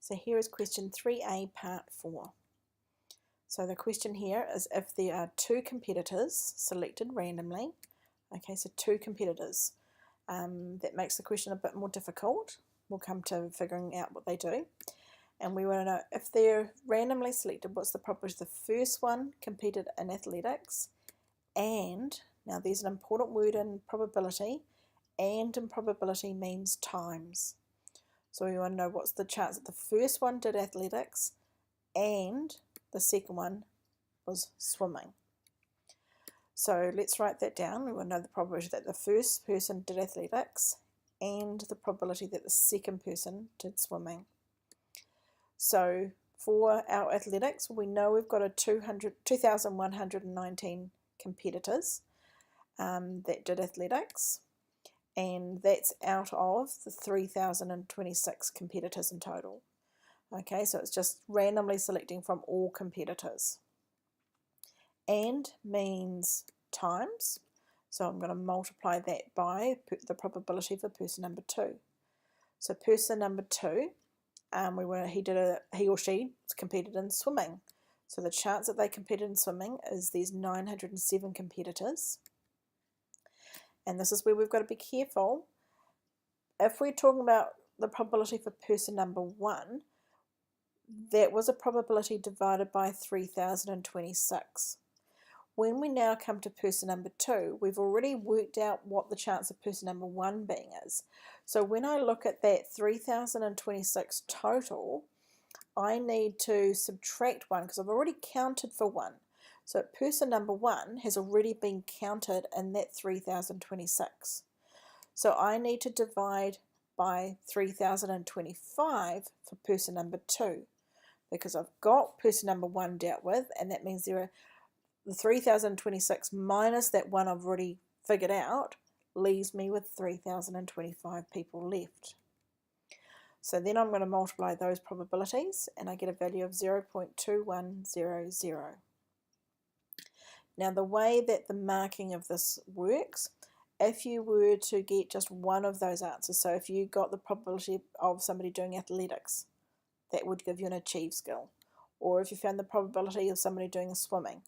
So here is question 3A part 4. So the question here is if there are two competitors selected randomly, okay, so two competitors, that makes the question a bit more difficult. We'll come to figuring out what they do. And we want to know if they're randomly selected, what's the probability the first one competed in athletics, and, now there's an important word in probability, and in probability means times. So we want to know what's the chance that the first one did athletics and the second one was swimming. So let's write that down. We want to know the probability that the first person did athletics and the probability that the second person did swimming. So for our athletics, we know we've got 2,119 competitors that did athletics, and that's out of the 3,026 competitors in total. Okay, so it's just randomly selecting from all competitors. And means times, so I'm going to multiply that by the probability for person number 2. So person number 2, he or she competed in swimming. So the chance that they competed in swimming is there's 907 competitors. And this is where we've got to be careful. If we're talking about the probability for person number 1, that was a probability divided by 3,026. When we now come to person number 2, we've already worked out what the chance of person number 1 being is. So when I look at that 3,026 total, I need to subtract 1 because I've already counted for 1. So person number 1 has already been counted in that 3,026. So I need to divide by 3,025 for person number 2 because I've got person number 1 dealt with, and that means the 3,026 minus that 1 I've already figured out leaves me with 3,025 people left. So then I'm going to multiply those probabilities and I get a value of 0.2100. Now the way that the marking of this works, if you were to get just one of those answers, so if you got the probability of somebody doing athletics, that would give you an achieve skill. Or if you found the probability of somebody doing swimming,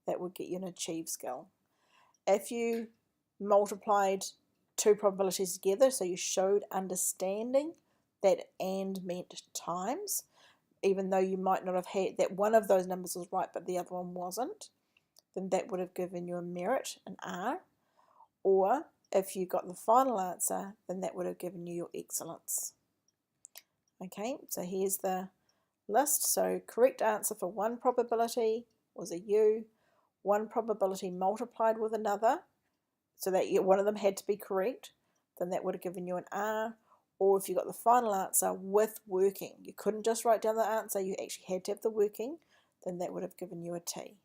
that would get you an achieve skill. If you multiplied two probabilities together, so you showed understanding that and meant times, even though you might not have had that one of those numbers was right but the other one wasn't, then that would have given you a merit, an R. Or if you got the final answer, then that would have given you your excellence. Okay, so here's the list. So correct answer for one probability was a U, one probability multiplied with another, so that one of them had to be correct, then that would have given you an R. Or if you got the final answer with working, you couldn't just write down the answer, you actually had to have the working, then that would have given you a T.